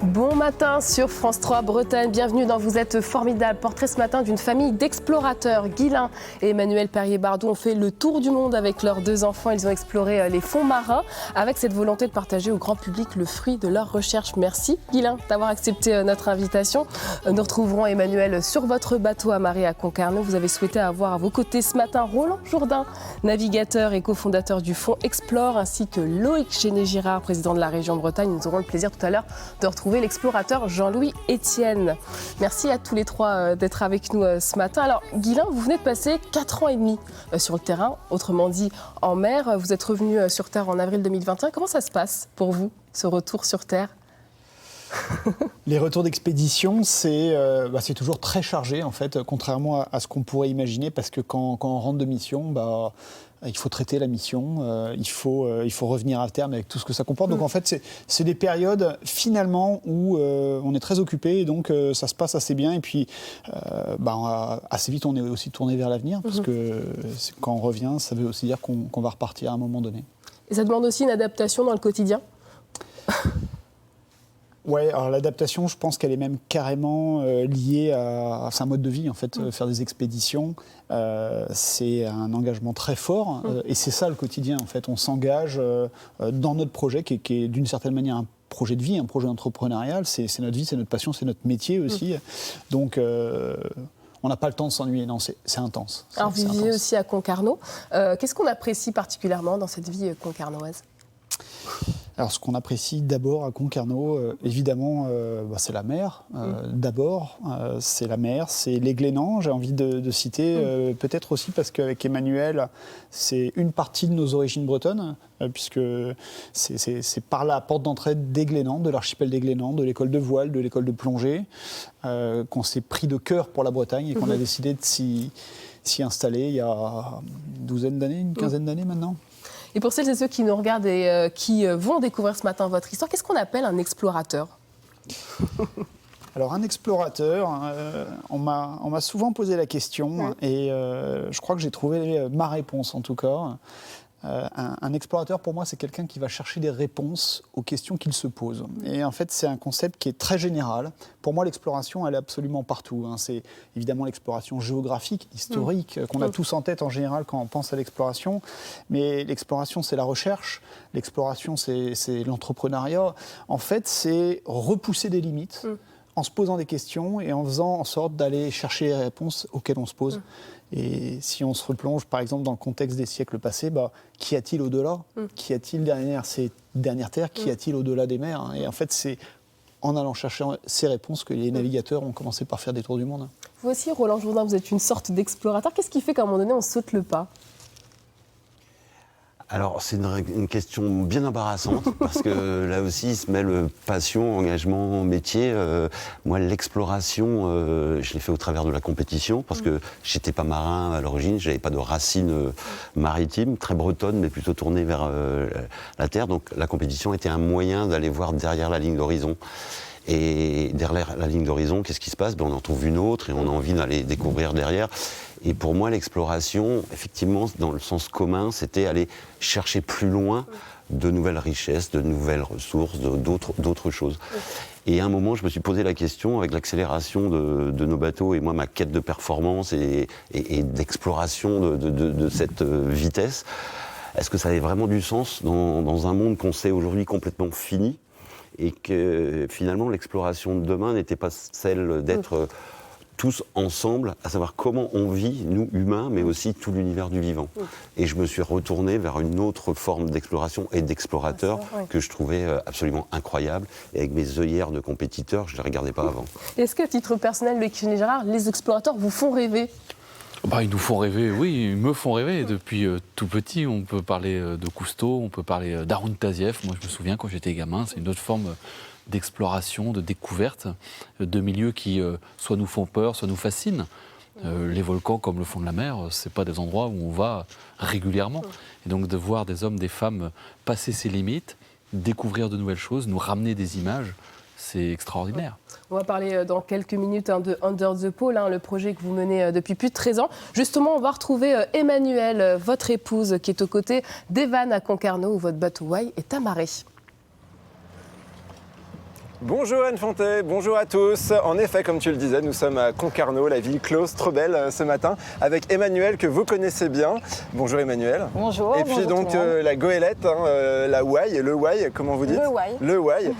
Bon matin sur France 3 Bretagne, bienvenue dans Vous êtes formidable. Portrait ce matin d'une famille d'explorateurs. Guylain et Emmanuel Perrier-Bardou ont fait le tour du monde avec leurs 2 enfants. Ils ont exploré les fonds marins avec cette volonté de partager au grand public le fruit de leur recherche. Merci Guylain d'avoir accepté notre invitation. Nous retrouverons Emmanuel sur votre bateau amarré à Concarneau. Vous avez souhaité avoir à vos côtés ce matin Roland Jourdain, navigateur et cofondateur du fonds Explore, ainsi que Loïc Géné-Girard, président de la région Bretagne. Nous aurons le plaisir tout à l'heure de retrouver l'explorateur Jean-Louis Etienne. Merci à tous les 3 d'être avec nous ce matin. Alors Guylain, vous venez de passer 4 ans et demi sur le terrain, autrement dit en mer. Vous êtes revenu sur Terre en avril 2021. Comment ça se passe pour vous, ce retour sur Terre ? Les retours d'expédition, c'est toujours très chargé en fait, contrairement à ce qu'on pourrait imaginer, parce que quand on rentre de mission, il faut traiter la mission, il faut revenir à terme avec tout ce que ça comporte. Donc en fait, c'est des périodes finalement où on est très occupé, et donc ça se passe assez bien. Et puis assez vite, on est aussi tourné vers l'avenir, parce que quand on revient, ça veut aussi dire qu'on va repartir à un moment donné. Et ça demande aussi une adaptation dans le quotidien ? Ouais, alors l'adaptation, je pense qu'elle est même carrément liée à un mode de vie en fait. Faire des expéditions, c'est un engagement très fort, et c'est ça le quotidien en fait. On s'engage dans notre projet qui est d'une certaine manière un projet de vie, un projet entrepreneurial. C'est notre vie, c'est notre passion, c'est notre métier aussi. Donc on n'a pas le temps de s'ennuyer, non, c'est intense. Alors vous vivez aussi à Concarneau. Qu'est-ce qu'on apprécie particulièrement dans cette vie concarnoise ? Alors, ce qu'on apprécie d'abord à Concarneau, évidemment, c'est la mer. D'abord, c'est la mer, c'est les Glénans. J'ai envie de citer, peut-être aussi parce qu'avec Emmanuel, c'est une partie de nos origines bretonnes, puisque c'est par la porte d'entrée des Glénans, de l'archipel des Glénans, de l'école de voile, de l'école de plongée, qu'on s'est pris de cœur pour la Bretagne et qu'on a décidé de s'y installer il y a une quinzaine d'années maintenant. Et pour celles et ceux qui nous regardent et qui vont découvrir ce matin votre histoire, qu'est-ce qu'on appelle un explorateur ? Alors un explorateur, on m'a souvent posé la question, et je crois que j'ai trouvé ma réponse en tout cas. Un explorateur, pour moi, c'est quelqu'un qui va chercher des réponses aux questions qu'il se pose. Et en fait, c'est un concept qui est très général. Pour moi, l'exploration, elle est absolument partout. C'est évidemment l'exploration géographique, historique, qu'on a tous en tête en général quand on pense à l'exploration. Mais l'exploration, c'est la recherche. L'exploration, c'est l'entrepreneuriat. En fait, c'est repousser des limites en se posant des questions et en faisant en sorte d'aller chercher les réponses auxquelles on se pose. Et si on se replonge, par exemple, dans le contexte des siècles passés, qu'y a-t-il au-delà ? Qu'y a-t-il derrière ces dernières terres ? Qu'y a-t-il au-delà des mers ? Et en fait, c'est en allant chercher ces réponses que les navigateurs ont commencé par faire des tours du monde. Vous aussi, Roland Jourdain, vous êtes une sorte d'explorateur. Qu'est-ce qui fait qu'à un moment donné, on saute le pas ? Alors, c'est une question bien embarrassante, parce que là aussi, il se mêle passion, engagement, métier. Moi, l'exploration, je l'ai fait au travers de la compétition, parce que j'étais pas marin à l'origine, j'avais pas de racines maritimes, très bretonnes, mais plutôt tournées vers la terre. Donc, la compétition était un moyen d'aller voir derrière la ligne d'horizon. Et derrière la ligne d'horizon, qu'est-ce qui se passe ? On en trouve une autre et on a envie d'aller découvrir derrière. Et pour moi, l'exploration, effectivement, dans le sens commun, c'était aller chercher plus loin de nouvelles richesses, de nouvelles ressources, d'autres choses. Et à un moment, je me suis posé la question, avec l'accélération de nos bateaux et moi, ma quête de performance et d'exploration de cette vitesse, est-ce que ça avait vraiment du sens dans un monde qu'on sait aujourd'hui complètement fini ? Et que finalement l'exploration de demain n'était pas celle d'être tous ensemble, à savoir comment on vit, nous humains, mais aussi tout l'univers du vivant. Et je me suis retourné vers une autre forme d'exploration et d'explorateur que je trouvais absolument incroyable. Et avec mes œillères de compétiteur, je ne les regardais pas avant. Est-ce qu'à titre personnel, Loïc Géné-Girard, les explorateurs vous font rêver ? Ils nous font rêver, oui, ils me font rêver. Depuis tout petit, on peut parler de Cousteau, on peut parler d'Haroun Tazieff. Moi, je me souviens, quand j'étais gamin, c'est une autre forme d'exploration, de découverte, de milieux qui soit nous font peur, soit nous fascinent. Les volcans, comme le fond de la mer, c'est pas des endroits où on va régulièrement. Et donc de voir des hommes, des femmes passer ces limites, découvrir de nouvelles choses, nous ramener des images, c'est extraordinaire. On va parler dans quelques minutes de Under the Pole, le projet que vous menez depuis plus de 13 ans. Justement, on va retrouver Emmanuel, votre épouse, qui est aux côtés d'Evan à Concarneau, où votre bateau Wai est amarré. Bonjour Anne Fontet, bonjour à tous. En effet, comme tu le disais, nous sommes à Concarneau, la ville close, trop belle ce matin, avec Emmanuel que vous connaissez bien. Bonjour Emmanuel. Bonjour. Et puis bonjour donc la goélette, la ouaille, le ouaille, comment vous dites ? Le ouaille,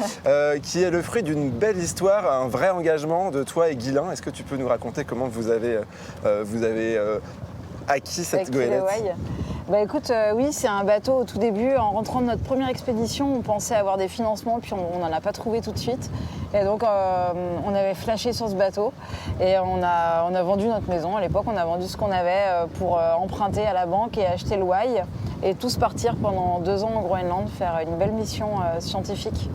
qui est le fruit d'une belle histoire, un vrai engagement de toi et Guilain. Est-ce que tu peux nous raconter comment vous avez acquis cette goélette ? Bah écoute, oui, c'est un bateau au tout début. En rentrant de notre première expédition, on pensait avoir des financements, puis on n'en a pas trouvé tout de suite. Et donc, on avait flashé sur ce bateau et on a vendu notre maison. À l'époque, on a vendu ce qu'on avait pour emprunter à la banque et acheter le ouaille et tous partir pendant 2 ans au Groenland, faire une belle mission scientifique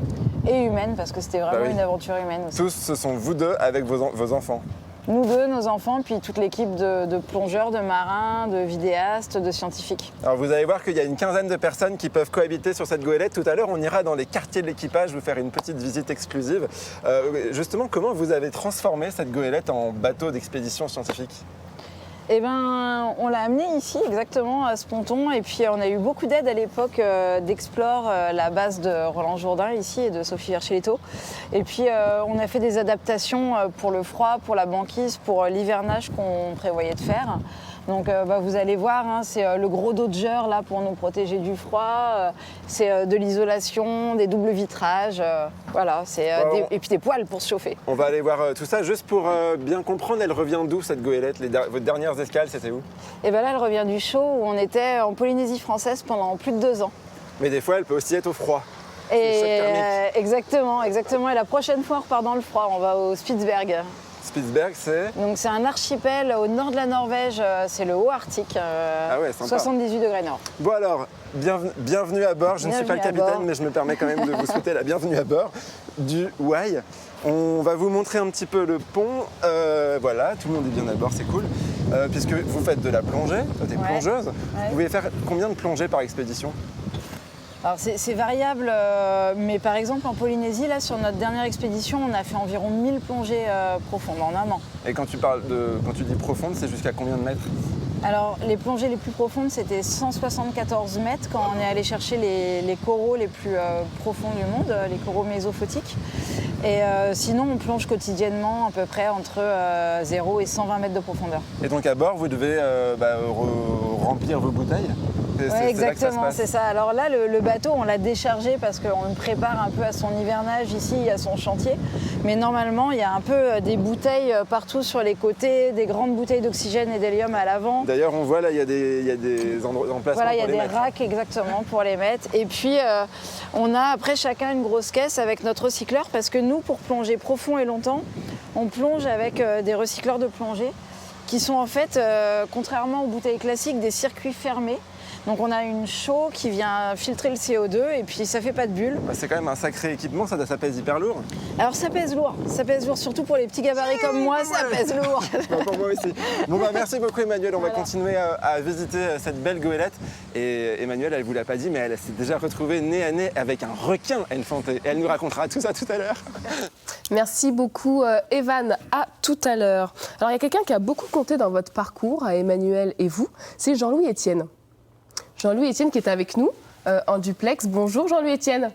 et humaine, parce que c'était vraiment une aventure humaine aussi. Tous, ce sont vous deux avec vos enfants ? Nous deux, nos enfants, puis toute l'équipe de plongeurs, de marins, de vidéastes, de scientifiques. Alors vous allez voir qu'il y a une quinzaine de personnes qui peuvent cohabiter sur cette goélette. Tout à l'heure, on ira dans les quartiers de l'équipage vous faire une petite visite exclusive. Justement, comment vous avez transformé cette goélette en bateau d'expédition scientifique ? Eh ben, on l'a amené ici, exactement, à ce ponton. Et puis, on a eu beaucoup d'aide à l'époque d'Explore, la base de Roland Jourdain ici et de Sophie Vercheletto. Et puis, on a fait des adaptations pour le froid, pour la banquise, pour l'hivernage qu'on prévoyait de faire. Donc vous allez voir, hein, c'est le gros dodger là pour nous protéger du froid, c'est de l'isolation, des doubles vitrages, voilà, et puis des poêles pour se chauffer. On va aller voir tout ça, juste pour bien comprendre, elle revient d'où cette goélette ? Votre dernière escale, c'était où ? Et bien là, elle revient du show où on était en Polynésie française pendant plus de 2 ans. Mais des fois, elle peut aussi être au froid. Et exactement. Et la prochaine fois, on repart dans le froid, on va au Spitsberg. Spitsberg, c'est ? Donc c'est un archipel au nord de la Norvège, c'est le haut Arctique, 78 degrés nord. Bon alors, bienvenue à bord. Je ne suis pas le capitaine, mais je me permets quand même de vous souhaiter la bienvenue à bord du Ouaille. On va vous montrer un petit peu le pont. Voilà, tout le monde est bien à bord, c'est cool. Puisque vous faites de la plongée, tu es plongeuse. Vous pouvez faire combien de plongées par expédition ? Alors c'est variable, mais par exemple en Polynésie, là sur notre dernière expédition, on a fait environ 1000 plongées profondes en un an. Et quand tu dis profonde, c'est jusqu'à combien de mètres ? Alors les plongées les plus profondes, c'était 174 mètres quand on est allé chercher les coraux les plus profonds du monde, les coraux mésophotiques. Et sinon, on plonge quotidiennement à peu près entre 0 et 120 mètres de profondeur. Et donc à bord, vous devez remplir vos bouteilles ? Oui, exactement, c'est ça. Alors là, le bateau, on l'a déchargé parce qu'on le prépare un peu à son hivernage ici, à son chantier. Mais normalement, il y a un peu des bouteilles partout sur les côtés, des grandes bouteilles d'oxygène et d'hélium à l'avant. D'ailleurs, on voit là, il y a des emplacements pour les mettre. Voilà, il y a des racks exactement pour les mettre. Et puis, on a après chacun une grosse caisse avec notre recycleur parce que nous, pour plonger profond et longtemps, on plonge avec des recycleurs de plongée qui sont en fait, contrairement aux bouteilles classiques, des circuits fermés. Donc on a une chaux qui vient filtrer le CO2 et puis ça fait pas de bulles. C'est quand même un sacré équipement, ça pèse hyper lourd. Alors ça pèse lourd, surtout pour les petits gabarits comme moi, ça pèse lourd. Pour moi aussi. Bon merci beaucoup Emmanuel, on va continuer à visiter cette belle goélette. Et Emmanuel, elle vous l'a pas dit, mais elle s'est déjà retrouvée nez à nez avec un requin, Anne Fontet. Et elle nous racontera tout ça tout à l'heure. Merci beaucoup Evan, à tout à l'heure. Alors il y a quelqu'un qui a beaucoup compté dans votre parcours, à Emmanuel et vous, c'est Jean-Louis Etienne. Jean-Louis Etienne qui est avec nous en duplex. Bonjour Jean-Louis Etienne.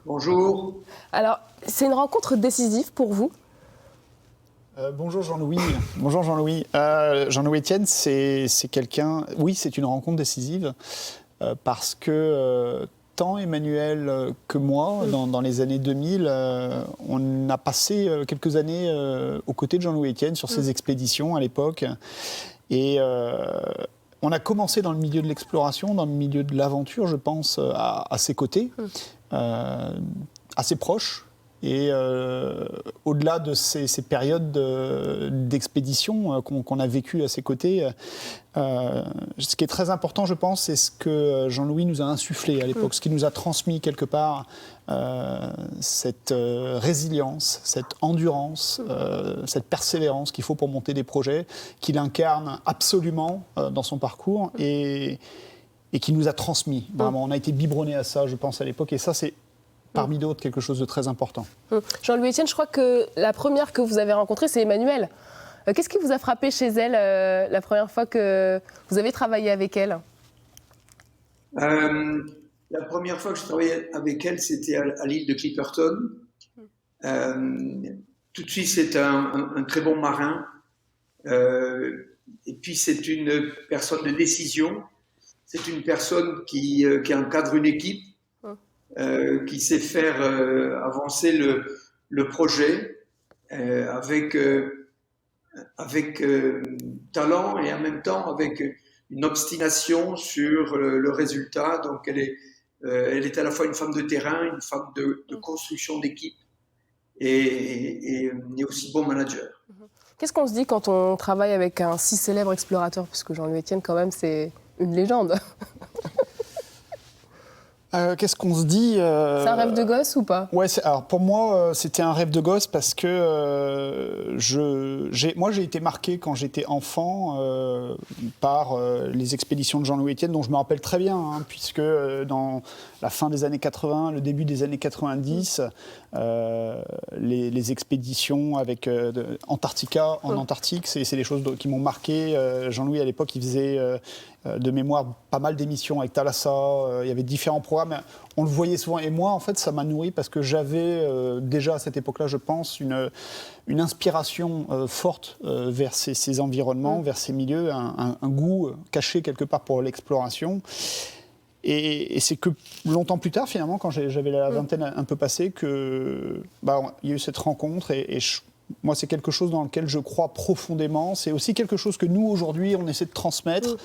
Bonjour. Alors, c'est une rencontre décisive pour vous ? Bonjour Jean-Louis. Bonjour Jean-Louis. Jean-Louis Etienne, c'est quelqu'un... Oui, c'est une rencontre décisive parce que tant Emmanuel que moi, dans les années 2000, on a passé quelques années aux côtés de Jean-Louis Etienne sur ses expéditions à l'époque. Et... on a commencé dans le milieu de l'exploration, dans le milieu de l'aventure, je pense, à ses côtés, assez proches. Et au-delà de ces périodes d'expédition qu'on a vécues à ses côtés, ce qui est très important, je pense, c'est ce que Jean-Louis nous a insufflé à l'époque, ce qui nous a transmis quelque part cette résilience, cette endurance, cette persévérance qu'il faut pour monter des projets, qu'il incarne absolument dans son parcours et qui nous a transmis. Vraiment, on a été biberonnés à ça, je pense, à l'époque. Et ça, c'est parmi d'autres quelque chose de très important. Jean-Louis Etienne, je crois que la première que vous avez rencontrée, c'est Emmanuel. Qu'est-ce qui vous a frappé chez elle la première fois que vous avez travaillé avec elle ? La première fois que je travaillais avec elle, c'était à l'île de Clipperton. Tout de suite, c'est un très bon marin. Et puis, c'est une personne de décision. C'est une personne qui encadre une équipe, qui sait faire avancer le projet avec talent et en même temps avec une obstination sur le résultat. Donc, elle est à la fois une femme de terrain, une femme de construction d'équipe et aussi bon manager. Qu'est-ce qu'on se dit quand on travaille avec un si célèbre explorateur, puisque Jean-Louis Etienne, quand même, c'est une légende. Qu'est-ce qu'on se dit C'est un rêve de gosse ou pas? Ouais, alors pour moi, c'était un rêve de gosse parce que moi, j'ai été marqué quand j'étais enfant par les expéditions de Jean-Louis Etienne, dont je me rappelle très bien, hein, puisque dans la fin des années 80, le début des années 90, les expéditions avec Antarctica, en Antarctique, c'est des choses qui m'ont marqué. Jean-Louis, à l'époque, il faisait de mémoire pas mal d'émissions avec Thalassa, il y avait différents programmes, on le voyait souvent, et moi en fait ça m'a nourri parce que j'avais déjà à cette époque-là, je pense, une inspiration forte vers ces environnements, vers ces milieux, un goût caché quelque part pour l'exploration. Et c'est que longtemps plus tard, finalement, quand j'avais la vingtaine un peu passée, qu'il y a eu cette rencontre moi, c'est quelque chose dans lequel je crois profondément. C'est aussi quelque chose que nous, aujourd'hui, on essaie de transmettre.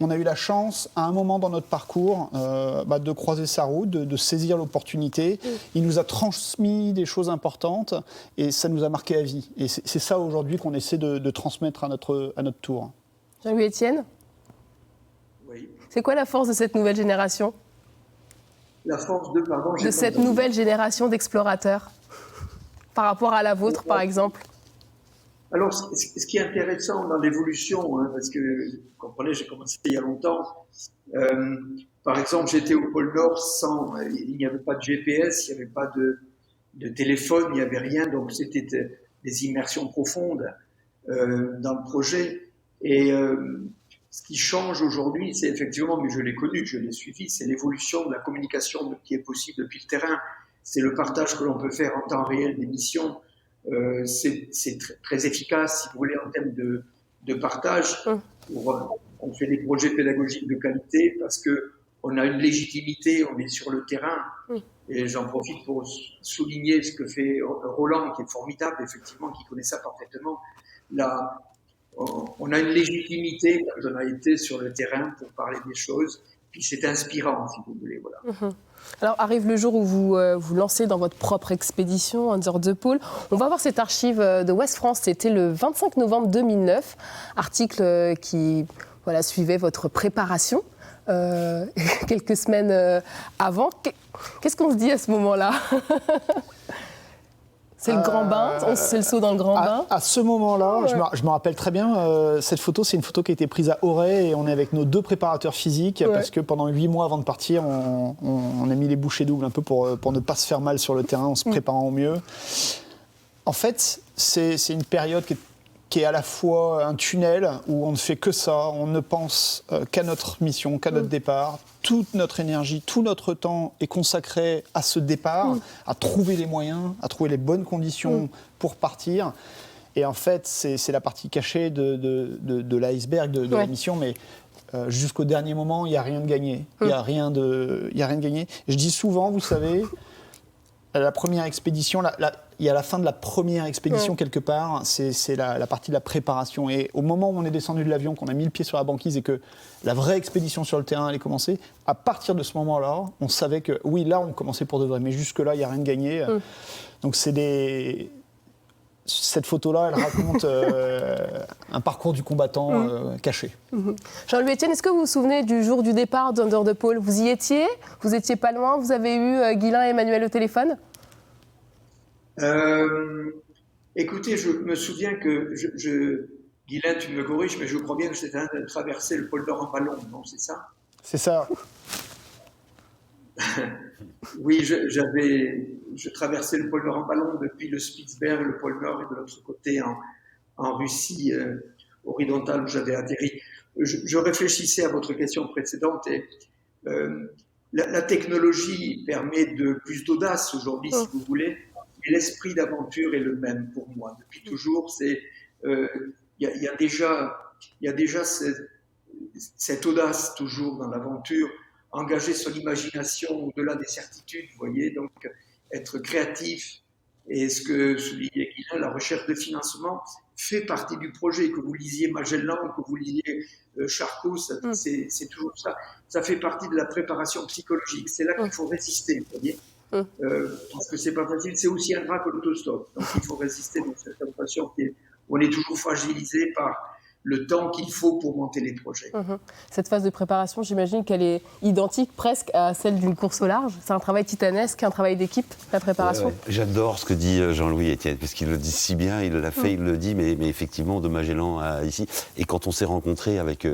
On a eu la chance, à un moment dans notre parcours, de croiser sa route, de saisir l'opportunité. Il nous a transmis des choses importantes et ça nous a marqué à vie. Et c'est ça, aujourd'hui, qu'on essaie de transmettre à notre tour. Jean-Louis Etienne ? Oui. C'est quoi la force de cette nouvelle génération ? La force de cette nouvelle génération d'explorateurs par rapport à la vôtre, par exemple? Alors, ce qui est intéressant dans l'évolution, parce que, vous comprenez, j'ai commencé il y a longtemps. Par exemple, j'étais au pôle Nord il n'y avait pas de GPS, il n'y avait pas de téléphone, il n'y avait rien, donc c'était des immersions profondes dans le projet. Et ce qui change aujourd'hui, c'est effectivement, mais je l'ai connu, je l'ai suivi, c'est l'évolution de la communication qui est possible depuis le terrain. C'est le partage que l'on peut faire en temps réel des missions. C'est très efficace, si vous voulez, en termes de partage. On fait des projets pédagogiques de qualité parce qu'on a une légitimité, on est sur le terrain. Et j'en profite pour souligner ce que fait Roland, qui est formidable, effectivement, qui connaît ça parfaitement. Là, on a une légitimité quand on a été sur le terrain pour parler des choses. Puis c'est inspirant, si vous voulez. Voilà. Alors arrive le jour où vous vous lancez dans votre propre expédition Under the Pole. On va voir cette archive de Ouest France. C'était le 25 novembre 2009. Article qui suivait votre préparation quelques semaines avant. Qu'est-ce qu'on se dit à ce moment-là? C'est le grand bain, c'est le saut dans le grand bain. À ce moment-là, je me rappelle très bien, cette photo, c'est une photo qui a été prise à Auray et on est avec nos 2 préparateurs physiques parce que pendant 8 mois avant de partir, on a mis les bouchées doubles un peu pour ne pas se faire mal sur le terrain en se préparant au mieux. En fait, c'est une période qui est à la fois un tunnel où on ne fait que ça, on ne pense qu'à notre mission, qu'à notre départ. Toute notre énergie, tout notre temps est consacré à ce départ, à trouver les moyens, à trouver les bonnes conditions pour partir. Et en fait, c'est la partie cachée de l'iceberg de la mission, mais jusqu'au dernier moment, il n'y a rien de gagné. Il n'y a rien de gagné. Je dis souvent, vous savez, la première expédition, il y a la fin de la première expédition quelque part, c'est la partie de la préparation. Et au moment où on est descendu de l'avion, qu'on a mis le pied sur la banquise et que la vraie expédition sur le terrain allait commencer, à partir de ce moment-là, on savait que oui, là, on commençait pour de vrai. Mais jusque-là, il n'y a rien de gagné. Donc cette photo-là, elle raconte un parcours du combattant caché. Jean-Louis Etienne, est-ce que vous vous souvenez du jour du départ d'Under the Pole? Vous y étiez? Vous étiez pas loin? Vous avez eu Guylain et Emmanuel au téléphone? Écoutez, je me souviens que Guylain, tu me corriges, mais je crois bien que j'étais en train de traverser le pôle Nord en ballon, non, c'est ça? C'est ça. Oui, je traversais le pôle Nord en ballon depuis le Spitzberg, le pôle Nord, et de l'autre côté en Russie horizontale où j'avais atterri. Je réfléchissais à votre question précédente et la technologie permet de plus d'audace aujourd'hui, si vous voulez. l'esprit d'aventure est le même pour moi. Depuis toujours, il y a déjà cette audace toujours dans l'aventure, engager son imagination au-delà des certitudes, vous voyez, donc être créatif. Et ce que soulignait Guilain, la recherche de financement fait partie du projet. Que vous lisiez Magellan, que vous lisiez Charcot, c'est toujours ça. Ça fait partie de la préparation psychologique. C'est là qu'il faut résister, vous voyez. Parce que c'est pas facile. C'est aussi un drap que l'autostop. Donc il faut résister dans cette impression on est toujours fragilisé par le temps qu'il faut pour monter les projets. Cette phase de préparation, j'imagine qu'elle est identique presque à celle d'une course au large. C'est un travail titanesque, un travail d'équipe, la préparation. Ouais. J'adore ce que dit Jean-Louis Etienne, parce qu'il le dit si bien, il l'a fait, il le dit, mais effectivement, de Magellan à ici. Et quand on s'est rencontrés avec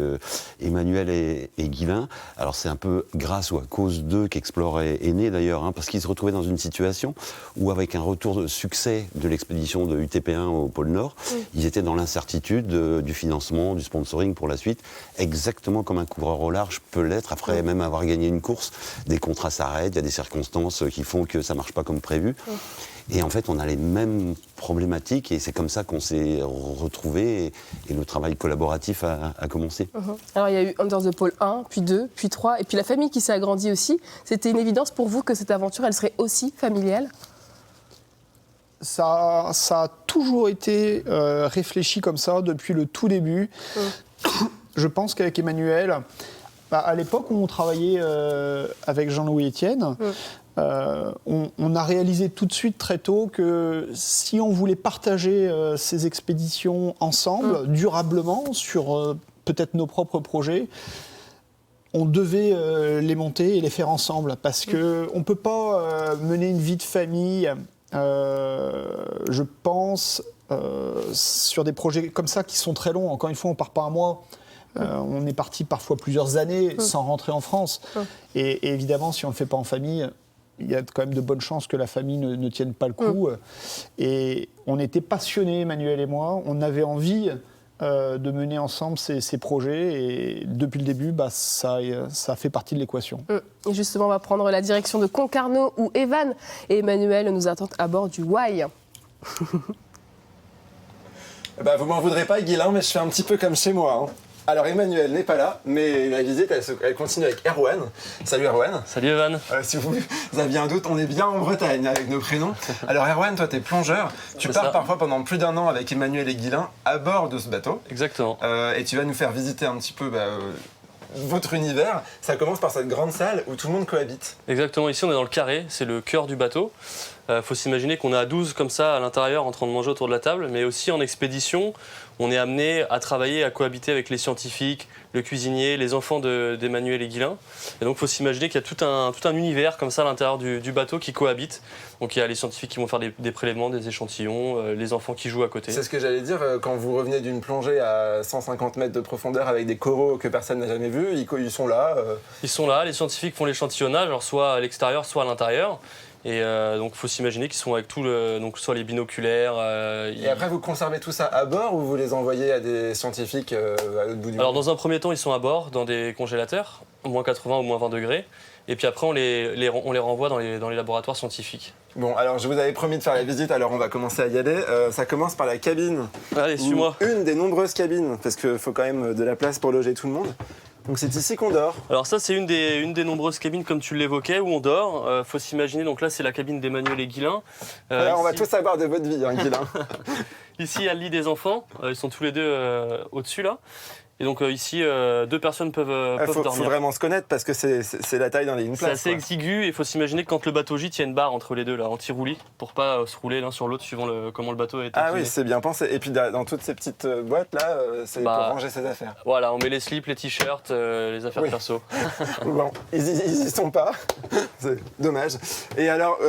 Emmanuel et Guilain, alors c'est un peu grâce ou à cause d'eux qu'Explore est né d'ailleurs, parce qu'ils se retrouvaient dans une situation où, avec un retour de succès de l'expédition de UTP1 au pôle Nord, ils étaient dans l'incertitude du financement, du sponsoring pour la suite, exactement comme un coureur au large peut l'être après même avoir gagné une course. Des contrats s'arrêtent, il y a des circonstances qui font que ça ne marche pas comme prévu. Et en fait, on a les mêmes problématiques et c'est comme ça qu'on s'est retrouvés et le travail collaboratif a commencé. Alors, il y a eu Under the Pole 1, puis 2, puis 3, et puis la famille qui s'est agrandie aussi. C'était une évidence pour vous que cette aventure, elle serait aussi familiale ? Ça a toujours été réfléchi comme ça depuis le tout début. Je pense qu'avec Emmanuel, à l'époque où on travaillait avec Jean-Louis Etienne, on a réalisé tout de suite très tôt que si on voulait partager ces expéditions ensemble, durablement, sur peut-être nos propres projets, on devait les monter et les faire ensemble. Parce qu'on ne peut pas mener une vie de famille... je pense sur des projets comme ça qui sont très longs. Encore une fois, on ne part pas un mois. On est parti parfois plusieurs années sans rentrer en France. Et évidemment, si on ne le fait pas en famille, il y a quand même de bonnes chances que la famille ne tienne pas le coup. Et on était passionnés, Emmanuel et moi. On avait envie de mener ensemble ces projets. Et depuis le début, ça fait partie de l'équation. Et justement, on va prendre la direction de Concarneau où Evan et Emmanuel nous attendent à bord du Why. Vous m'en voudrez pas, Guilain, mais je fais un petit peu comme chez moi. Alors Emmanuel n'est pas là, mais la visite elle continue avec Erwan. Salut Erwan. Salut Evan. Si vous aviez un doute, on est bien en Bretagne avec nos prénoms. Alors Erwan, toi t'es plongeur, tu pars parfois pendant plus d'un an avec Emmanuel et Guilain à bord de ce bateau. Exactement. Et tu vas nous faire visiter un petit peu votre univers. Ça commence par cette grande salle où tout le monde cohabite. Exactement, ici on est dans le carré, c'est le cœur du bateau. Faut s'imaginer qu'on est à 12 comme ça à l'intérieur en train de manger autour de la table, mais aussi en expédition, on est amené à travailler, à cohabiter avec les scientifiques, le cuisinier, les enfants d'Emmanuel et Guilain. Et donc il faut s'imaginer qu'il y a tout un univers comme ça à l'intérieur du bateau qui cohabite. Donc il y a les scientifiques qui vont faire des prélèvements, des échantillons, les enfants qui jouent à côté. C'est ce que j'allais dire, quand vous revenez d'une plongée à 150 mètres de profondeur avec des coraux que personne n'a jamais vus, ils sont là. Ils sont là, les scientifiques font l'échantillonnage, alors soit à l'extérieur, soit à l'intérieur. Et donc il faut s'imaginer qu'ils sont avec donc soit les binoculaires. Et après vous conservez tout ça à bord ou vous les envoyez à des scientifiques à l'autre bout du monde ? Alors dans un premier temps ils sont à bord dans des congélateurs, moins 80 ou moins 20 degrés. Et puis après on les renvoie dans les laboratoires scientifiques. Bon alors je vous avais promis de faire la visite, alors on va commencer à y aller. Ça commence par la cabine. Allez, suis-moi. Une des nombreuses cabines, parce qu'il faut quand même de la place pour loger tout le monde. Donc c'est ici qu'on dort. Alors ça c'est une des nombreuses cabines comme tu l'évoquais où on dort. Faut s'imaginer, donc là c'est la cabine d'Emmanuel et Guilain. Alors on va tout savoir de votre vie, Guilain. Ici il y a le lit des enfants, ils sont tous les deux au-dessus là. Et donc ici, 2 personnes peuvent dormir. Il faut vraiment se connaître parce que c'est la taille dans une place. C'est assez exigu et il faut s'imaginer que quand le bateau gîte, il y a une barre entre les deux, là, anti-roulis, pour pas se rouler l'un sur l'autre suivant comment le bateau est incliné. Ah oui, c'est bien pensé. Et puis dans toutes ces petites boîtes là, c'est pour ranger ses affaires. Voilà, on met les slips, les t-shirts, les affaires perso. Bon, ils y sont pas. C'est dommage. Et alors,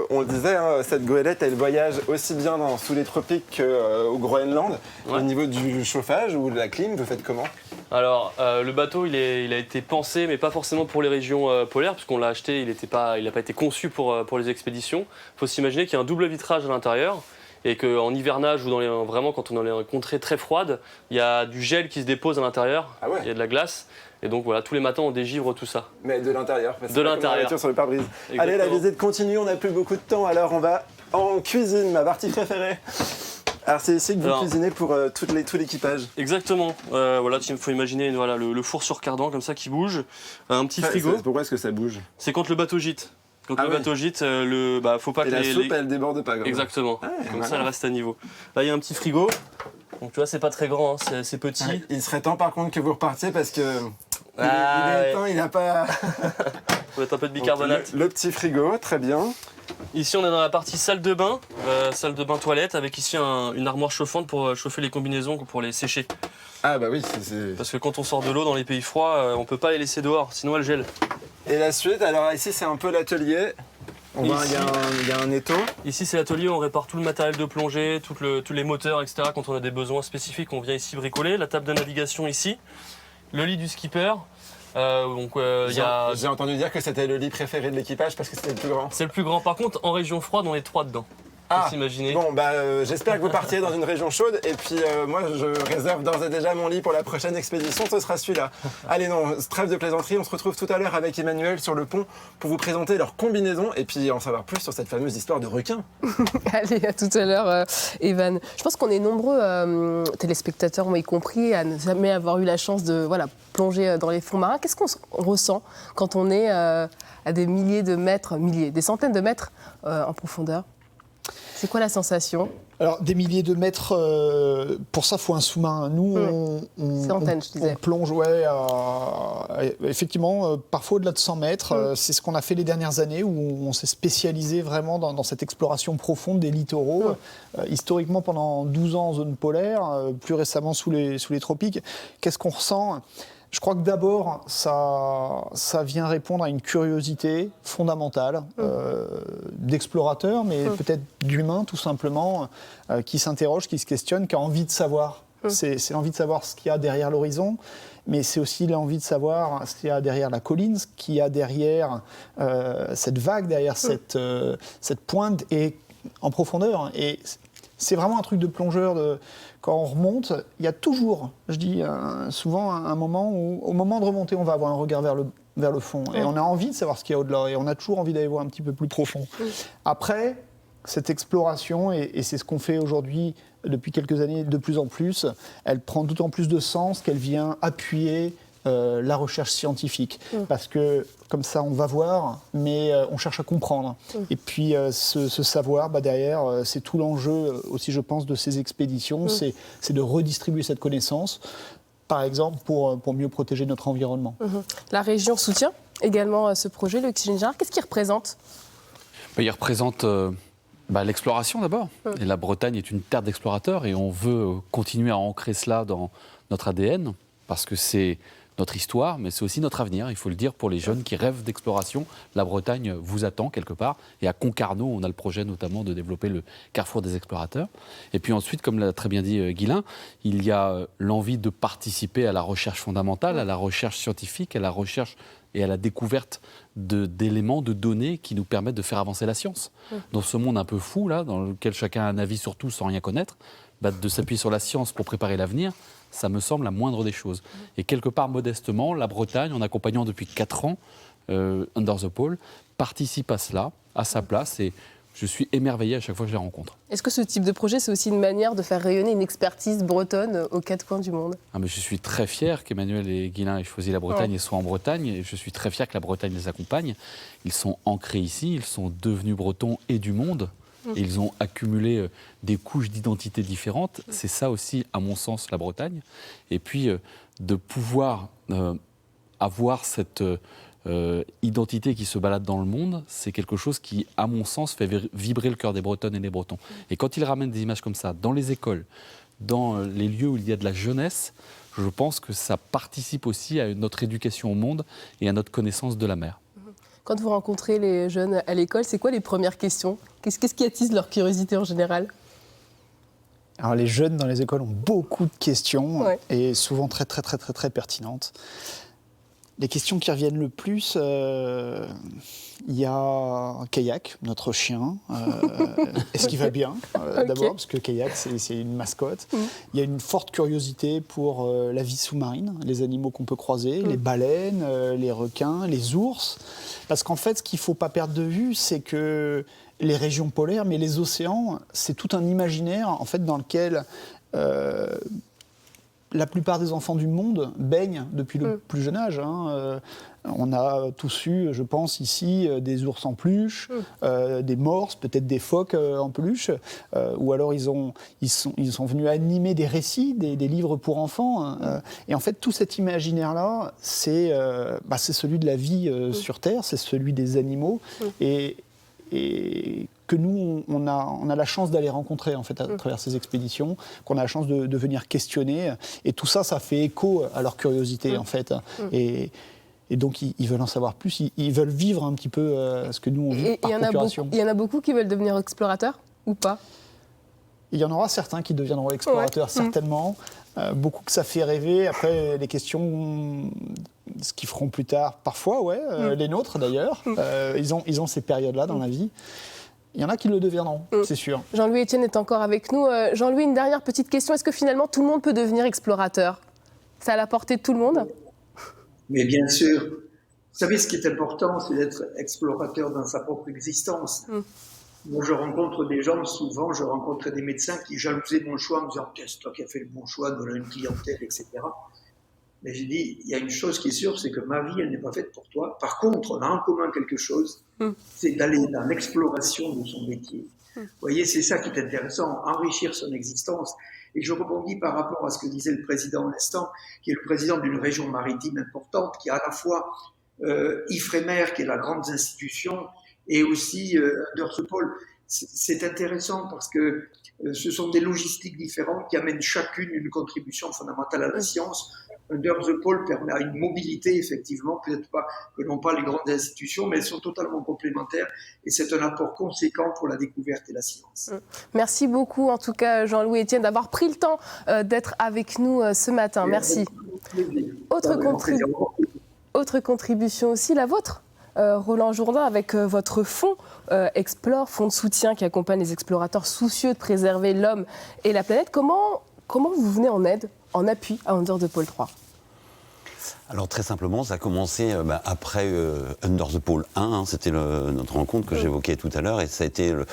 on le disait, cette goélette, elle voyage aussi bien sous les tropiques qu'au Groenland. Ouais. Au niveau du chauffage ou de la clim, vous faites comment ? Alors, le bateau, il a été pensé, mais pas forcément pour les régions polaires, puisqu'on l'a acheté, il n'a pas été conçu pour les expéditions. Il faut s'imaginer qu'il y a un double vitrage à l'intérieur, et qu'en hivernage ou vraiment quand on est dans les contrées très froides, il y a du gel qui se dépose à l'intérieur, ah ouais. Il y a de la glace. Et donc voilà, tous les matins on dégivre tout ça. Mais de l'intérieur, parce de l'intérieur. Sur le pare-brise. Allez, la visite continue, on n'a plus beaucoup de temps, alors on va en cuisine, ma partie préférée. Alors c'est ici que vous cuisinez pour tout l'équipage. Exactement. Voilà, il faut imaginer le four sur cardan comme ça qui bouge, un petit frigo. Pourquoi est-ce que ça bouge? C'est quand le bateau gîte. Quand le oui. bateau gîte, faut pas Et que la soupe elle déborde pas. Exactement. Comme ça elle reste à niveau. Là il y a un petit frigo. Donc tu vois c'est pas très grand, hein, c'est petit. Ouais. Il serait temps par contre que vous repartiez parce que il est temps, il n'a pas. Faut mettre un peu de bicarbonate. Le petit frigo, très bien. Ici on est dans la partie salle de bain toilette avec ici une armoire chauffante pour chauffer les combinaisons pour les sécher. Ah bah oui, Parce que quand on sort de l'eau dans les pays froids, on peut pas les laisser dehors, sinon elles gèlent. Et la suite, alors ici c'est un peu l'atelier. On voit il y a un étau. Ici c'est l'atelier où on répare tout le matériel de plongée, tous les moteurs, etc. Quand on a des besoins spécifiques, on vient ici bricoler. La table de navigation ici, le lit du skipper. J'ai entendu dire que c'était le lit préféré de l'équipage parce que c'était le plus grand. C'est le plus grand. Par contre, en région froide, on est 3 dedans. Ah, s'imaginer. Bon, j'espère que vous partiez dans une région chaude et puis moi je réserve d'ores et déjà mon lit pour la prochaine expédition, ce sera celui-là. Allez non, trêve de plaisanterie, on se retrouve tout à l'heure avec Emmanuel sur le pont pour vous présenter leur combinaison et puis en savoir plus sur cette fameuse histoire de requin. Allez, à tout à l'heure, Evan. Je pense qu'on est nombreux, téléspectateurs, moi y compris, à ne jamais avoir eu la chance de plonger dans les fonds marins. Qu'est-ce qu'on ressent quand on est à des milliers de mètres, des centaines de mètres en profondeur? C'est quoi la sensation? Alors, des milliers de mètres, pour ça, il faut un sous-marin. Nous, on plonge, effectivement, parfois au-delà de 100 mètres. C'est ce qu'on a fait les dernières années, où on s'est spécialisé vraiment dans cette exploration profonde des littoraux. Historiquement, pendant 12 ans en zone polaire, plus récemment sous les tropiques. Qu'est-ce qu'on ressent ? Je crois que d'abord, ça vient répondre à une curiosité fondamentale d'explorateur, mais peut-être d'humain tout simplement, qui s'interroge, qui se questionne, qui a envie de savoir. C'est l'envie de savoir ce qu'il y a derrière l'horizon, mais c'est aussi l'envie de savoir ce qu'il y a derrière la colline, ce qu'il y a derrière cette vague, derrière cette pointe et en profondeur. Et c'est vraiment un truc de plongeur. Quand on remonte, il y a toujours, je dis souvent, un moment où, au moment de remonter, on va avoir un regard vers le fond. Et on a envie de savoir ce qu'il y a au-delà. Et on a toujours envie d'aller voir un petit peu plus profond. Après, cette exploration, et c'est ce qu'on fait aujourd'hui depuis quelques années de plus en plus, elle prend d'autant plus de sens qu'elle vient appuyer la recherche scientifique. Parce que, comme ça, on va voir, mais on cherche à comprendre. Et puis, ce savoir, derrière, c'est tout l'enjeu aussi, je pense, de ces expéditions, c'est de redistribuer cette connaissance, par exemple, pour mieux protéger notre environnement. La région soutient également ce projet, le Xinjiang. Qu'est-ce qu'il représente ? Il représente l'exploration d'abord. Et la Bretagne est une terre d'explorateurs et on veut continuer à ancrer cela dans notre ADN, parce que c'est notre histoire, mais c'est aussi notre avenir. Il faut le dire pour les jeunes qui rêvent d'exploration. La Bretagne vous attend quelque part. Et à Concarneau, on a le projet notamment de développer le carrefour des explorateurs. Et puis ensuite, comme l'a très bien dit Guilain, il y a l'envie de participer à la recherche fondamentale, à la recherche scientifique, à la recherche et à la découverte d'éléments, de données qui nous permettent de faire avancer la science. Dans ce monde un peu fou, là, dans lequel chacun a un avis sur tout sans rien connaître, de s'appuyer sur la science pour préparer l'avenir, ça me semble la moindre des choses. Et quelque part, modestement, la Bretagne, en accompagnant depuis 4 ans Under the Pole, participe à cela, à sa place, et je suis émerveillé à chaque fois que je les rencontre. Est-ce que ce type de projet, c'est aussi une manière de faire rayonner une expertise bretonne aux 4 coins du monde ? Mais je suis très fier qu'Emmanuel et Guilain aient choisi la Bretagne et soient en Bretagne. Et je suis très fier que la Bretagne les accompagne. Ils sont ancrés ici, ils sont devenus bretons et du monde. Et ils ont accumulé des couches d'identité différentes. C'est ça aussi, à mon sens, la Bretagne. Et puis, de pouvoir avoir cette identité qui se balade dans le monde, c'est quelque chose qui, à mon sens, fait vibrer le cœur des Bretonnes et des Bretons. Et quand ils ramènent des images comme ça, dans les écoles, dans les lieux où il y a de la jeunesse, je pense que ça participe aussi à notre éducation au monde et à notre connaissance de la mer. Quand vous rencontrez les jeunes à l'école, c'est quoi les premières questions ? Qu'est-ce qui attise leur curiosité en général ? Alors les jeunes dans les écoles ont beaucoup de questions et souvent très, très, très, très, très pertinentes. Les questions qui reviennent le plus, il y a Kayak, notre chien. Est-ce qu'il va bien d'abord, parce que Kayak, c'est une mascotte. Il y a une forte curiosité pour la vie sous-marine, les animaux qu'on peut croiser, les baleines, les requins, les ours. Parce qu'en fait, ce qu'il ne faut pas perdre de vue, c'est que les régions polaires, mais les océans, c'est tout un imaginaire en fait, dans lequel la plupart des enfants du monde baignent depuis le plus jeune âge. On a tous eu, je pense, ici, des ours en peluche, des morses, peut-être des phoques en peluche, ou alors ils sont venus animer des récits, des livres pour enfants. Et en fait, tout cet imaginaire-là, c'est celui de la vie sur Terre, c'est celui des animaux. Et que nous, on a la chance d'aller rencontrer en fait, à travers ces expéditions, qu'on a la chance de venir questionner. Et tout ça, ça fait écho à leur curiosité, en fait. Et donc, ils veulent en savoir plus. Ils veulent vivre un petit peu ce que nous, on vit par procuration. Il y en a beaucoup qui veulent devenir explorateurs ou pas? Il y en aura certains qui deviendront explorateurs, certainement. Beaucoup que ça fait rêver. Après, les questions, ce qu'ils feront plus tard, parfois, les nôtres d'ailleurs. Ils ont ces périodes-là dans la vie. Il y en a qui le deviendront, c'est sûr. Jean-Louis Etienne est encore avec nous. Jean-Louis, une dernière petite question. Est-ce que finalement tout le monde peut devenir explorateur? C'est à la portée de tout le monde? Mais bien sûr. Vous savez, ce qui est important, c'est d'être explorateur dans sa propre existence. Moi, je rencontre des gens, souvent, je rencontre des médecins qui jalousaient mon choix en me disant « c'est toi qui as fait le bon choix, de une clientèle, etc. » Mais j'ai dit, il y a une chose qui est sûre, c'est que ma vie, elle n'est pas faite pour toi. Par contre, on a en commun quelque chose, c'est d'aller dans l'exploration de son métier. Vous voyez, c'est ça qui est intéressant, enrichir son existence. Et je rebondis par rapport à ce que disait le président à l'instant, qui est le président d'une région maritime importante, qui a à la fois Ifremer, qui est la grande institution, et aussi Undersepol. C'est intéressant parce que ce sont des logistiques différentes qui amènent chacune une contribution fondamentale à la science. Undersepol permet une mobilité, effectivement, peut-être pas que n'ont pas les grandes institutions, mais elles sont totalement complémentaires et c'est un apport conséquent pour la découverte et la science. Merci beaucoup, en tout cas, Jean-Louis Etienne, d'avoir pris le temps d'être avec nous ce matin. Merci. Autre contribution aussi, la vôtre, Roland Jourdain, avec votre fonds Explore, fonds de soutien qui accompagne les explorateurs soucieux de préserver l'homme et la planète. Comment vous venez en aide, en appui à Under the Pole 3 ? Alors très simplement, ça a commencé après Under the Pole 1, c'était notre rencontre que j'évoquais tout à l'heure, et ça a été le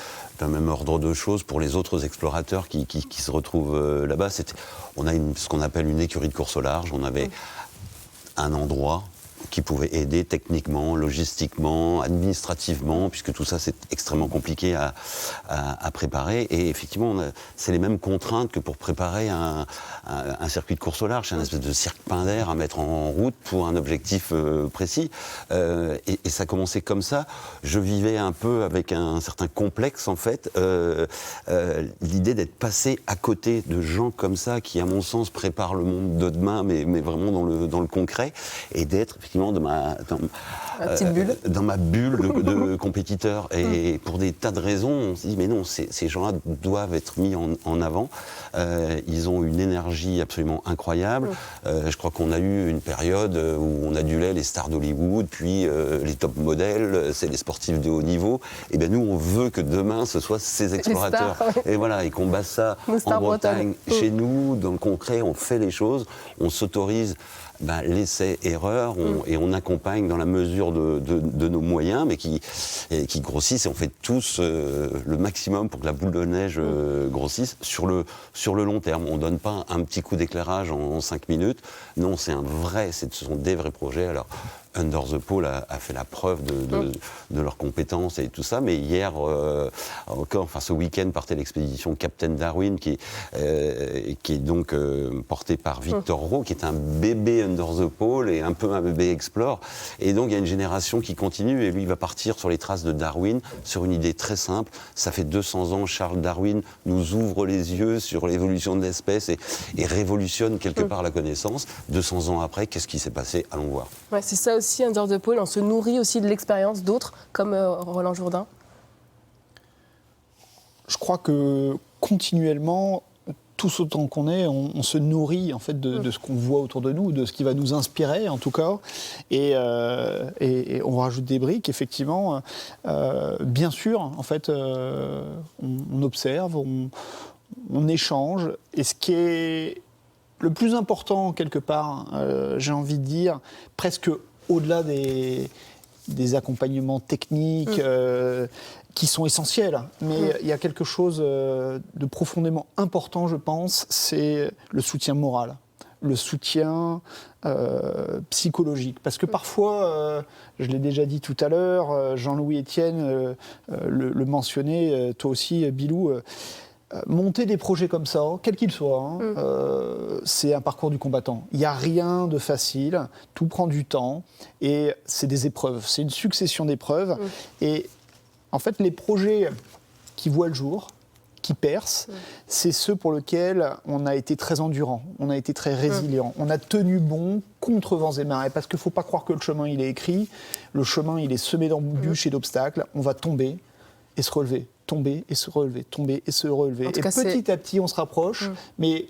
même ordre de choses pour les autres explorateurs qui se retrouvent là-bas. On a ce qu'on appelle une écurie de course au large, on avait un endroit qui pouvait aider techniquement, logistiquement, administrativement, puisque tout ça c'est extrêmement compliqué à préparer. Et effectivement, c'est les mêmes contraintes que pour préparer un circuit de course au large. C'est un espèce de cirque Pinder à mettre en route pour un objectif précis. Et ça commençait comme ça. Je vivais un peu avec un certain complexe, en fait. L'idée d'être passé à côté de gens comme ça, qui, à mon sens, préparent le monde de demain, mais vraiment dans le concret, et d'être effectivement dans ma bulle de compétiteurs. Et pour des tas de raisons, on se dit, mais non, ces gens-là doivent être mis en avant. Ils ont une énergie absolument incroyable. Je crois qu'on a eu une période où on adulait les stars d'Hollywood, puis les top modèles, c'est les sportifs de haut niveau. Et bien nous, on veut que demain, ce soit ces explorateurs. Et voilà, et qu'on base ça en Bretagne, chez nous, dans le concret, on fait les choses, on s'autorise l'essai-erreur, et on accompagne dans la mesure de nos moyens, mais qui grossissent, et on fait tous le maximum pour que la boule de neige grossisse sur le long terme. On ne donne pas un petit coup d'éclairage en 5 minutes. Non, ce sont des vrais projets. Alors, Under the Pole a fait la preuve de leurs compétences et tout ça, mais hier ce week-end partait l'expédition Captain Darwin qui est donc portée par Victor Rowe, qui est un bébé Under the Pole et un peu un bébé Explore. Et donc il y a une génération qui continue, et lui il va partir sur les traces de Darwin sur une idée très simple. Ça fait 200 ans, Charles Darwin nous ouvre les yeux sur l'évolution de l'espèce et révolutionne quelque part la connaissance. 200 ans après, qu'est-ce qui s'est passé? Allons voir. Ouais, c'est ça aussi, Under the Pole, on se nourrit aussi de l'expérience d'autres, comme Roland Jourdain. Je crois que continuellement, tous autant qu'on est, on se nourrit en fait de ce qu'on voit autour de nous, de ce qui va nous inspirer en tout cas. Et on rajoute des briques, effectivement. Bien sûr, en fait, on observe, on échange. Et ce qui est le plus important, quelque part, j'ai envie de dire, presque au-delà des accompagnements techniques qui sont essentiels, mais il y a quelque chose de profondément important, je pense, c'est le soutien moral, le soutien psychologique. Parce que parfois, je l'ai déjà dit tout à l'heure, Jean-Louis Etienne le mentionnait, toi aussi, Bilou, monter des projets comme ça, quels qu'ils soient, c'est un parcours du combattant. Il n'y a rien de facile, tout prend du temps et c'est des épreuves, c'est une succession d'épreuves. Et en fait, les projets qui voient le jour, qui percent, c'est ceux pour lesquels on a été très endurant, on a été très résilient, on a tenu bon contre vents et marées, parce qu'il ne faut pas croire que le chemin il est écrit, le chemin il est semé d'embûches et d'obstacles, on va tomber et se relever. Tomber et se relever, tomber et se relever. Et petit à petit, on se rapproche, mais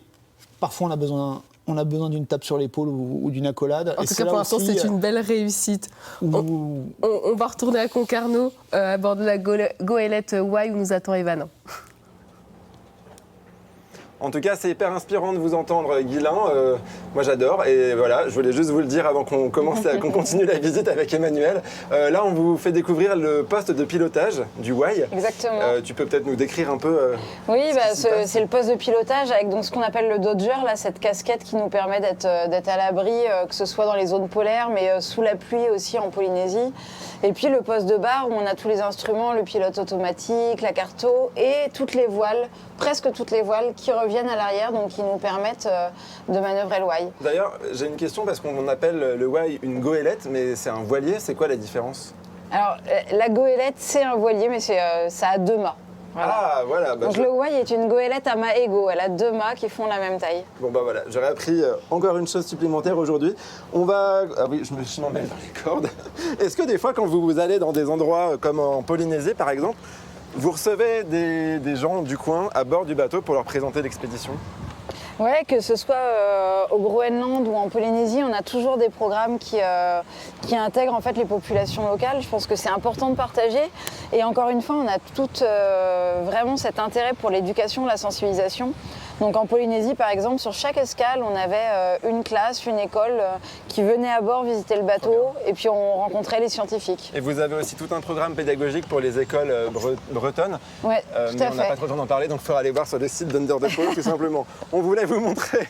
parfois, on a besoin d'une tape sur l'épaule ou d'une accolade. En tout cas, pour l'instant, c'est une belle réussite. On va retourner à Concarneau, à bord de la goélette Why, où nous attend Evan. En tout cas, c'est hyper inspirant de vous entendre, Guilain. Moi, j'adore. Et voilà, je voulais juste vous le dire avant qu'on continue la visite avec Emmanuel. Là, on vous fait découvrir le poste de pilotage du Why. Exactement. Tu peux peut-être nous décrire un peu Oui, c'est le poste de pilotage avec donc, ce qu'on appelle le Dodger, là, cette casquette qui nous permet d'être à l'abri, que ce soit dans les zones polaires, mais sous la pluie aussi en Polynésie. Et puis le poste de bar où on a tous les instruments, le pilote automatique, la carto et toutes les voiles, presque toutes les voiles qui reviennent à l'arrière, donc qui nous permettent de manœuvrer le Why. D'ailleurs, j'ai une question parce qu'on appelle le Why une goélette, mais c'est un voilier. C'est quoi la différence? Alors, la goélette, c'est un voilier, mais ça a 2 mâts. Voilà. Ah, voilà. Donc le Why est une goélette à mât égaux. Elle a 2 mâts qui font la même taille. Bon, bah voilà, j'aurais appris encore une chose supplémentaire aujourd'hui. On va... Ah oui, je m'emmêle dans les cordes. Est-ce que des fois, quand vous allez dans des endroits comme en Polynésie, par exemple, vous recevez des gens du coin à bord du bateau pour leur présenter l'expédition? Ouais, que ce soit au Groenland ou en Polynésie, on a toujours des programmes qui intègrent en fait les populations locales. Je pense que c'est important de partager. Et encore une fois, on a tout vraiment cet intérêt pour l'éducation, la sensibilisation. Donc en Polynésie, par exemple, sur chaque escale, on avait une classe, une école qui venait à bord visiter le bateau et puis on rencontrait les scientifiques. Et vous avez aussi tout un programme pédagogique pour les écoles bretonnes. Ouais, tout à fait. On n'a pas trop le temps d'en parler, donc il faudra aller voir sur le site d'Under the Pole, tout simplement. On voulait vous montrer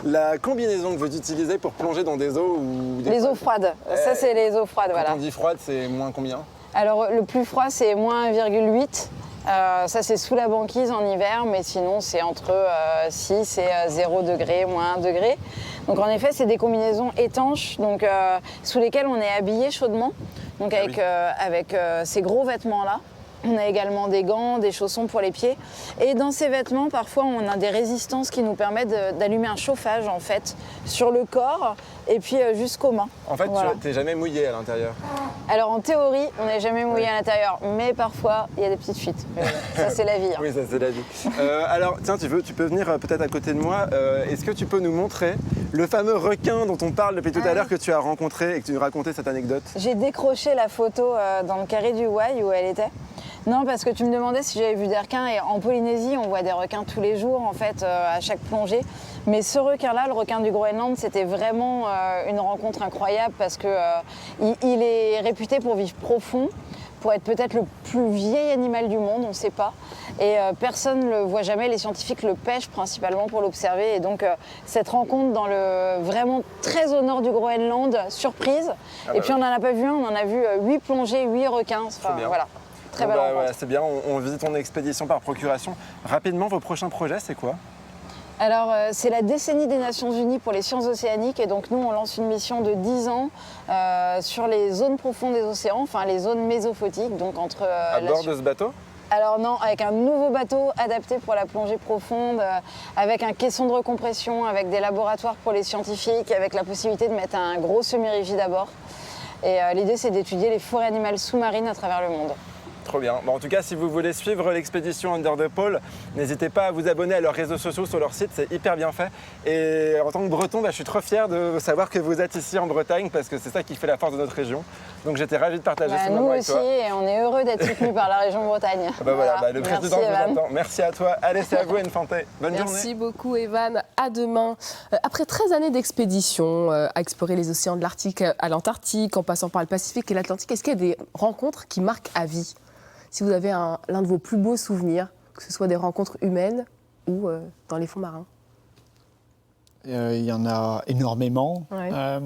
la combinaison que vous utilisez pour plonger dans des eaux ou des... Les eaux froides. Ça, c'est les eaux froides, voilà. Quand on dit froide, c'est moins combien? Alors, le plus froid, c'est moins 1,8. Ça, c'est sous la banquise en hiver, mais sinon, c'est entre 6 et 0 degré, moins 1 degré. Donc, en effet, c'est des combinaisons étanches, donc, sous lesquelles on est habillé chaudement, donc avec ces gros vêtements-là. On a également des gants, des chaussons pour les pieds. Et dans ces vêtements, parfois, on a des résistances qui nous permettent d'allumer un chauffage, en fait, sur le corps et puis jusqu'aux mains. En fait, voilà. tu n'es jamais mouillé à l'intérieur? Alors, en théorie, on n'est jamais mouillé à l'intérieur. Mais parfois, il y a des petites fuites. Ça, c'est la vie. Hein. Oui, ça, c'est la vie. Alors, tiens, tu peux venir peut-être à côté de moi. Est-ce que tu peux nous montrer le fameux requin dont on parle depuis tout à l'heure que tu as rencontré et que tu nous racontais cette anecdote? J'ai décroché la photo dans le carré du Why où elle était. Non, parce que tu me demandais si j'avais vu des requins. Et en Polynésie, on voit des requins tous les jours, en fait, à chaque plongée. Mais ce requin-là, le requin du Groenland, c'était vraiment une rencontre incroyable parce que il est réputé pour vivre profond, pour être peut-être le plus vieil animal du monde, on ne sait pas. Et personne ne le voit jamais. Les scientifiques le pêchent principalement pour l'observer. Et donc, cette rencontre dans vraiment très au nord du Groenland, surprise. Et puis, on n'en a pas vu un, on en a vu 8 plongées, 8 requins. Enfin, voilà. Très belle rencontre. Ouais, c'est bien, on visite ton expédition par procuration. Rapidement, vos prochains projets, c'est quoi? Alors, c'est la décennie des Nations Unies pour les sciences océaniques et donc nous, on lance une mission de 10 ans sur les zones profondes des océans, enfin les zones mésophotiques, donc entre... à bord de ce bateau? Alors non, avec un nouveau bateau adapté pour la plongée profonde, avec un caisson de recompression, avec des laboratoires pour les scientifiques, avec la possibilité de mettre un gros semi-rigide à bord. Et l'idée, c'est d'étudier les forêts animales sous-marines à travers le monde. Trop bien. Bon, en tout cas, si vous voulez suivre l'expédition Under the Pole, n'hésitez pas à vous abonner à leurs réseaux sociaux sur leur site, c'est hyper bien fait. Et en tant que Breton, je suis trop fier de savoir que vous êtes ici en Bretagne parce que c'est ça qui fait la force de notre région. Donc j'étais ravi de partager ce moment avec toi. Nous aussi, et on est heureux d'être soutenus par la région Bretagne. Voilà, le président vous entend. Merci à toi. Allez, c'est à vous, Infante. Bonne journée. Merci beaucoup, Evan. À demain. Après 13 années d'expédition à explorer les océans de l'Arctique à l'Antarctique, en passant par le Pacifique et l'Atlantique, est-ce qu'il y a des rencontres qui marquent à vie ? Si vous avez l'un de vos plus beaux souvenirs, que ce soit des rencontres humaines ou dans les fonds marins. Il y en a énormément. Ouais.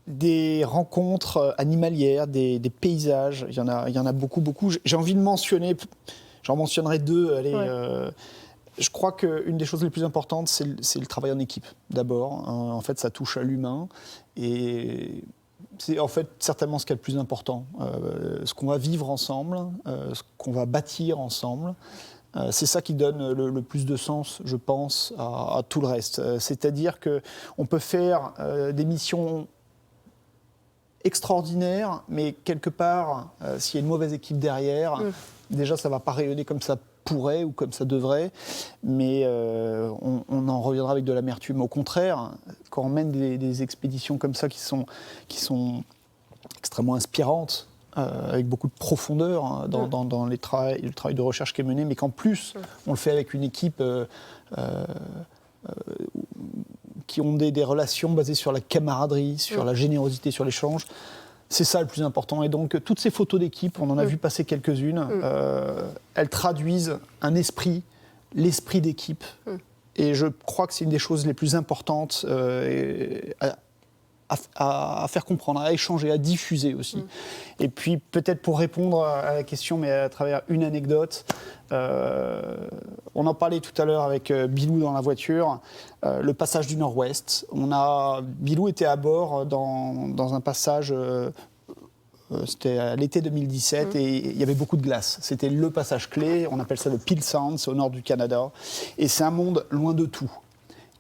Des rencontres animalières, des paysages, il y en a beaucoup. J'en mentionnerai deux. Allez, je crois qu'une des choses les plus importantes, c'est le travail en équipe, d'abord. En fait, ça touche à l'humain. Et c'est en fait certainement ce qui est le plus important. Ce qu'on va vivre ensemble, ce qu'on va bâtir ensemble. C'est ça qui donne le plus de sens, je pense, à tout le reste. C'est-à-dire qu'on peut faire des missions extraordinaires, mais quelque part, s'il y a une mauvaise équipe derrière, déjà ça ne va pas rayonner comme ça pourrait ou comme ça devrait, mais on en reviendra avec de l'amertume. Au contraire, quand on mène des expéditions comme ça qui sont extrêmement inspirantes, avec beaucoup de profondeur dans le travail de recherche qui est mené, mais qu'en plus on le fait avec une équipe qui ont des relations basées sur la camaraderie, sur la générosité, sur l'échange. C'est ça le plus important. Et donc, toutes ces photos d'équipe, on en a vu passer quelques-unes, elles traduisent un esprit, l'esprit d'équipe. Et je crois que c'est une des choses les plus importantes à faire comprendre, à échanger, à diffuser aussi. Et puis, peut-être pour répondre à la question, mais à travers une anecdote, on en parlait tout à l'heure avec Bilou dans la voiture, le passage du Nord-Ouest. Bilou était à bord dans un passage, c'était à l'été 2017, et il y avait beaucoup de glace. C'était le passage clé, on appelle ça le Peel Sound, c'est au nord du Canada. Et c'est un monde loin de tout.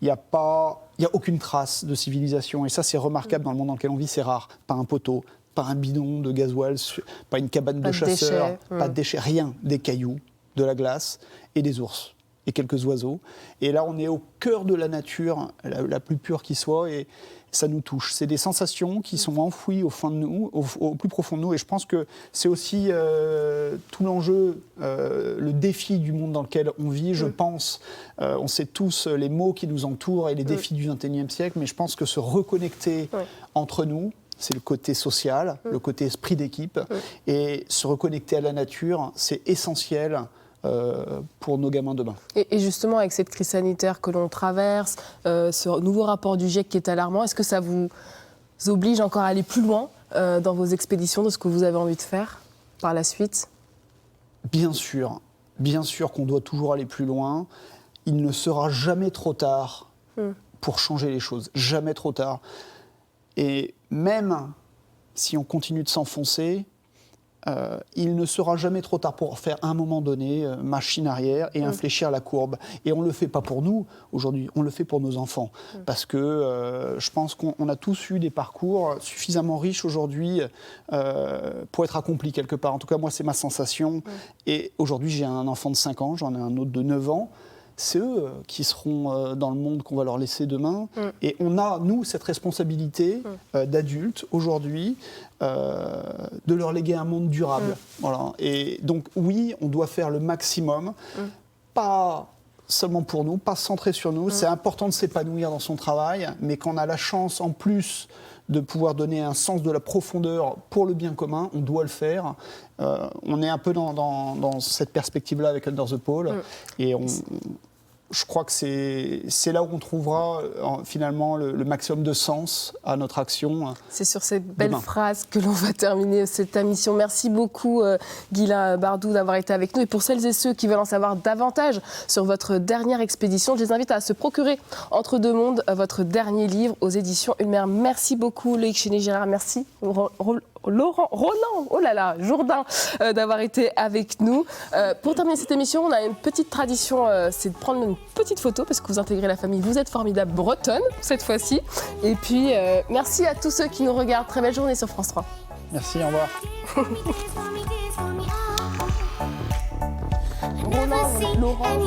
Il n'y a aucune trace de civilisation. Et ça, c'est remarquable dans le monde dans lequel on vit, c'est rare. Pas un poteau, pas un bidon de gasoil, pas une cabane de chasseurs, pas de déchets, rien. Des cailloux, de la glace et des ours et quelques oiseaux. Et là, on est au cœur de la nature, la plus pure qui soit, et ça nous touche. C'est des sensations qui sont enfouies au fond de nous, au plus profond de nous. Et je pense que c'est aussi tout l'enjeu, le défi du monde dans lequel on vit. Je pense, on sait tous les maux qui nous entourent et les défis du XXIe siècle, mais je pense que se reconnecter entre nous, c'est le côté social, le côté esprit d'équipe. Et se reconnecter à la nature, c'est essentiel pour nos gamins demain. Et justement, avec cette crise sanitaire que l'on traverse, ce nouveau rapport du GIEC qui est alarmant, est-ce que ça vous oblige encore à aller plus loin dans vos expéditions, de ce que vous avez envie de faire par la suite ? Bien sûr qu'on doit toujours aller plus loin. Il ne sera jamais trop tard pour changer les choses, jamais trop tard. Et même si on continue de s'enfoncer, il ne sera jamais trop tard pour faire à un moment donné machine arrière et infléchir la courbe. Et on ne le fait pas pour nous aujourd'hui, on le fait pour nos enfants. Parce que je pense qu'on a tous eu des parcours suffisamment riches aujourd'hui pour être accomplis quelque part. En tout cas, moi, c'est ma sensation. Et aujourd'hui, j'ai un enfant de 5 ans, j'en ai un autre de 9 ans. C'est eux qui seront dans le monde qu'on va leur laisser demain. Et on a, nous, cette responsabilité d'adultes, aujourd'hui, de leur léguer un monde durable. Voilà. Et donc, oui, on doit faire le maximum, pas seulement pour nous, pas centré sur nous. C'est important de s'épanouir dans son travail, mais quand on a la chance, en plus, de pouvoir donner un sens de la profondeur pour le bien commun, on doit le faire. On est un peu dans cette perspective-là avec Under the Pole. Et je crois que c'est là où on trouvera finalement le maximum de sens à notre action. C'est sur cette belle phrase que l'on va terminer cette émission. Merci beaucoup Ghislain Bardou d'avoir été avec nous. Et pour celles et ceux qui veulent en savoir davantage sur votre dernière expédition, je les invite à se procurer Entre deux mondes, votre dernier livre aux éditions Ulmer. Merci beaucoup Loïc Chéné-Girard, merci Roland Jourdain d'avoir été avec nous. Pour terminer cette émission, on a une petite tradition, c'est de prendre une petite photo parce que vous intégrez la famille Vous êtes formidable bretonne cette fois-ci. Et puis merci à tous ceux qui nous regardent. Très belle journée sur France 3. Merci, au revoir. Roland, Laurent,